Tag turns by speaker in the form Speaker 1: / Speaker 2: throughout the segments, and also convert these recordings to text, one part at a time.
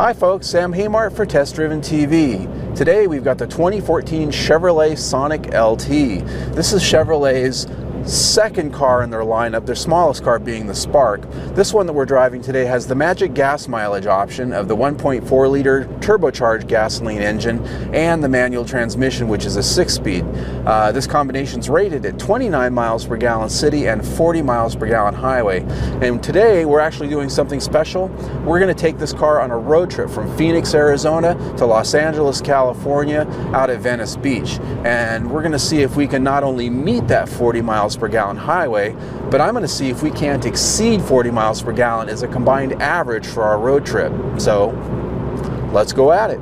Speaker 1: Hi folks, Sam Haymart for Test Driven TV. Today we've got the 2014 Chevrolet Sonic LT. This is Chevrolet's second car in their lineup, their smallest car being the Spark. This one that we're driving today has the magic gas mileage option of the 1.4 liter turbocharged gasoline engine and the manual transmission, which is a 6-speed. This combination is rated at 29 miles per gallon city and 40 miles per gallon highway. And today we're actually doing something special. We're going to take this car on a road trip from Phoenix, Arizona to Los Angeles, California, out at Venice Beach. And we're going to see if we can not only meet that 40 miles per gallon highway, but I'm going to see if we can't exceed 40 miles per gallon as a combined average for our road trip. So let's go at it.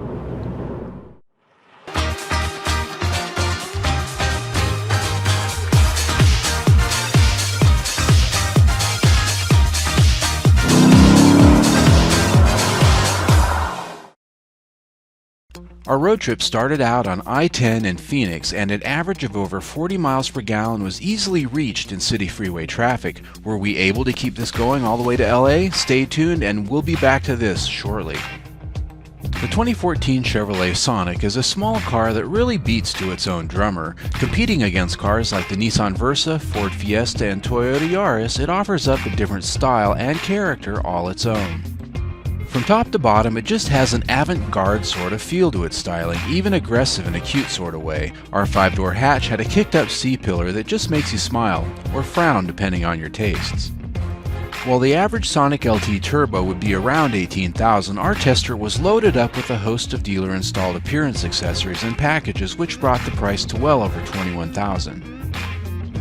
Speaker 2: Our road trip started out on I-10 in Phoenix, and an average of over 40 miles per gallon was easily reached in city freeway traffic. Were we able to keep this going all the way to LA? Stay tuned, and we'll be back to this shortly. The 2014 Chevrolet Sonic is a small car that really beats to its own drummer. Competing against cars like the Nissan Versa, Ford Fiesta, and Toyota Yaris, it offers up a different style and character all its own. From top to bottom, it just has an avant-garde sort of feel to its styling, even aggressive in a cute sort of way. Our 5-door hatch had a kicked-up C-pillar that just makes you smile, or frown depending on your tastes. While the average Sonic LT Turbo would be around $18,000, our tester was loaded up with a host of dealer-installed appearance accessories and packages which brought the price to well over $21,000.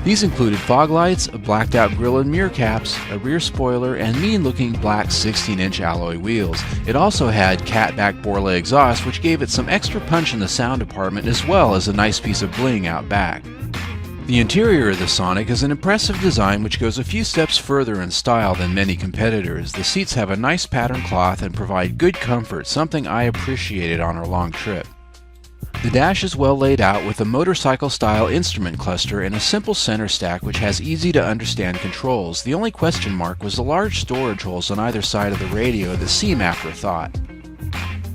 Speaker 2: These included fog lights, a blacked-out grille and mirror caps, a rear spoiler, and mean-looking black 16-inch alloy wheels. It also had catback Borla exhaust, which gave it some extra punch in the sound department, as well as a nice piece of bling out back. The interior of the Sonic is an impressive design which goes a few steps further in style than many competitors. The seats have a nice patterned cloth and provide good comfort, something I appreciated on our long trip. The dash is well laid out with a motorcycle-style instrument cluster and a simple center stack which has easy-to-understand controls. The only question mark was the large storage holes on either side of the radio that seem afterthought.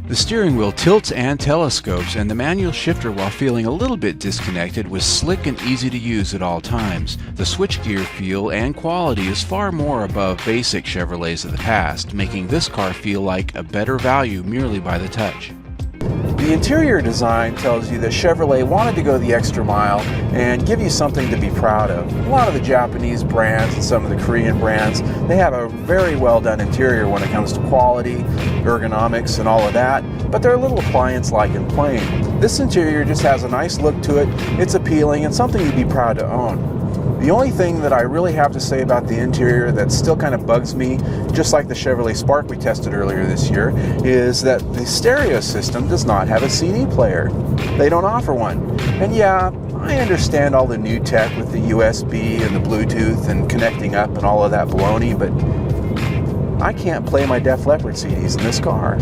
Speaker 2: The steering wheel tilts and telescopes, and the manual shifter, while feeling a little bit disconnected, was slick and easy to use at all times. The switchgear feel and quality is far more above basic Chevrolets of the past, making this car feel like a better value merely by the touch.
Speaker 1: The interior design tells you that Chevrolet wanted to go the extra mile and give you something to be proud of. A lot of the Japanese brands and some of the Korean brands, they have a very well done interior when it comes to quality, ergonomics, and all of that, but they're a little appliance-like and plain. This interior just has a nice look to it, it's appealing, and something you'd be proud to own. The only thing that I really have to say about the interior that still kind of bugs me, just like the Chevrolet Spark we tested earlier this year, is that the stereo system does not have a CD player. They don't offer one. And yeah, I understand all the new tech with the USB and the Bluetooth and connecting up and all of that baloney, but I can't play my Def Leppard CDs in this car.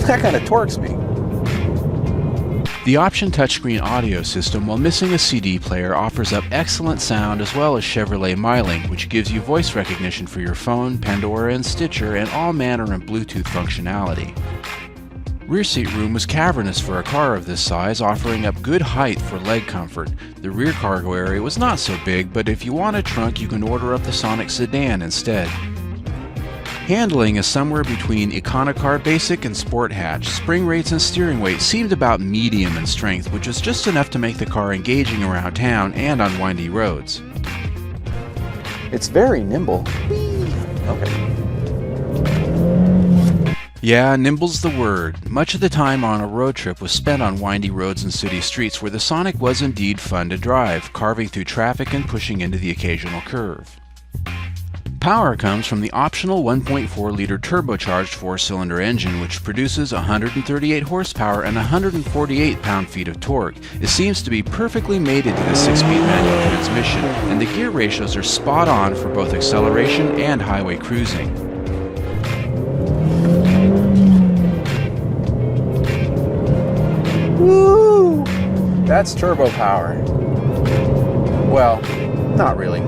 Speaker 1: That kind of torques me.
Speaker 2: The option touchscreen audio system, while missing a CD player, offers up excellent sound as well as Chevrolet MyLink, which gives you voice recognition for your phone, Pandora, and Stitcher, and all manner of Bluetooth functionality. Rear seat room was cavernous for a car of this size, offering up good height for leg comfort. The rear cargo area was not so big, but if you want a trunk, you can order up the Sonic sedan instead. Handling is somewhere between Econocar Basic and Sport Hatch. Spring rates and steering weight seemed about medium in strength, which is just enough to make the car engaging around town and on windy roads.
Speaker 1: It's very nimble. Okay.
Speaker 2: Yeah, nimble's the word. Much of the time on a road trip was spent on windy roads and city streets where the Sonic was indeed fun to drive, carving through traffic and pushing into the occasional curve. Power comes from the optional 1.4 liter turbocharged 4-cylinder engine, which produces 138 horsepower and 148 pound-feet of torque. It seems to be perfectly mated to the 6-speed manual transmission, and the gear ratios are spot on for both acceleration and highway cruising.
Speaker 1: Woo! That's turbo power. Well, not really.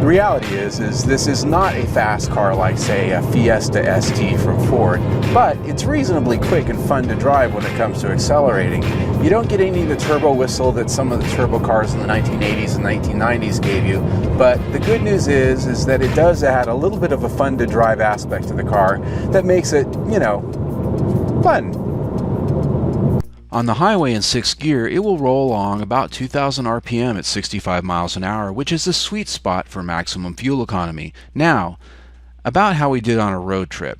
Speaker 1: The reality is this is not a fast car like, say, a Fiesta ST from Ford, but it's reasonably quick and fun to drive when it comes to accelerating. You don't get any of the turbo whistle that some of the turbo cars in the 1980s and 1990s gave you, but the good news is that it does add a little bit of a fun to drive aspect to the car that makes it, you know, fun.
Speaker 2: On the highway in 6th gear, it will roll along about 2,000 RPM at 65 miles an hour, which is the sweet spot for maximum fuel economy. Now, about how we did on a road trip.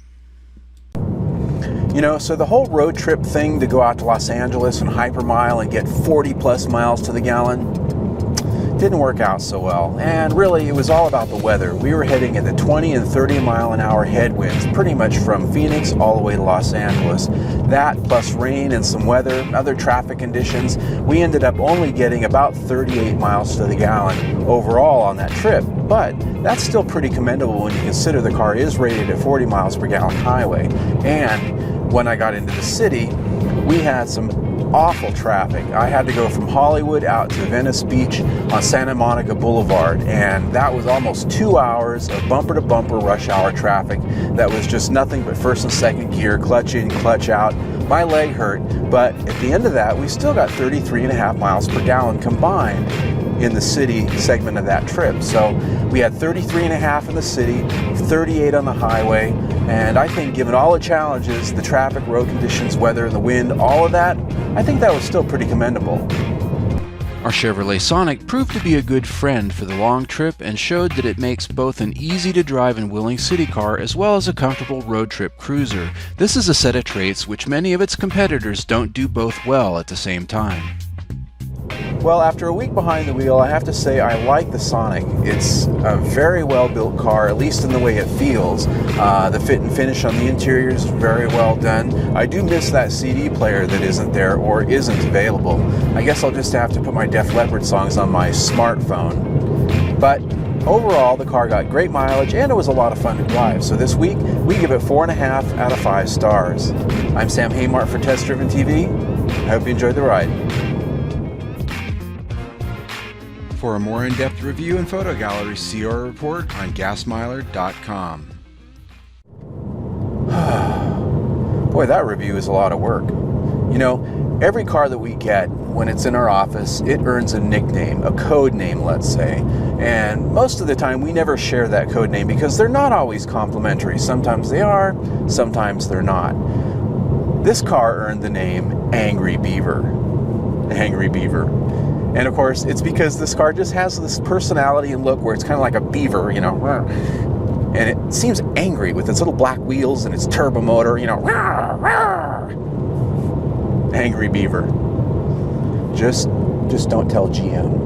Speaker 1: You know, so the whole road trip thing to go out to Los Angeles and hypermile and get 40 plus miles to the gallon didn't work out so well. And really, it was all about the weather. We were heading into 20 and 30 mile an hour headwinds, pretty much from Phoenix all the way to Los Angeles. That plus rain and some weather, other traffic conditions, we ended up only getting about 38 miles to the gallon overall on that trip. But that's still pretty commendable when you consider the car is rated at 40 miles per gallon highway. And when I got into the city, we had some awful traffic. I had to go from Hollywood out to Venice Beach on Santa Monica Boulevard, and that was almost 2 hours of bumper-to-bumper rush hour traffic that was just nothing but first and second gear, clutch in, clutch out. My leg hurt, but at the end of that, we still got 33.5 miles per gallon combined in the city segment of that trip. So we had 33.5 in the city, 38 on the highway, and I think given all the challenges, the traffic, road conditions, weather, the wind, all of that, I think that was still pretty commendable.
Speaker 2: Our Chevrolet Sonic proved to be a good friend for the long trip and showed that it makes both an easy-to-drive and willing city car as well as a comfortable road trip cruiser. This is a set of traits which many of its competitors don't do both well at the same time.
Speaker 1: Well, after a week behind the wheel, I have to say I like the Sonic. It's a very well-built car, at least in the way it feels. The fit and finish on the interior is very well done. I do miss that CD player that isn't there or isn't available. I guess I'll just have to put my Def Leppard songs on my smartphone. But overall, the car got great mileage and it was a lot of fun to drive. So this week, we give it 4.5 out of 5 stars. I'm Sam Haymart for Test Driven TV. I hope you enjoyed the ride.
Speaker 2: For a more in-depth review and photo gallery, see our report on gasmiler.com.
Speaker 1: Boy, that review is a lot of work. You know, every car that we get, when it's in our office, it earns a nickname, a code name, let's say. And most of the time, we never share that code name because they're not always complimentary. Sometimes they are, sometimes they're not. This car earned the name Angry Beaver. Angry Beaver. And of course, it's because this car just has this personality and look where it's kind of like a beaver, you know, and it seems angry with its little black wheels and its turbo motor, you know, Angry Beaver. Just don't tell GM.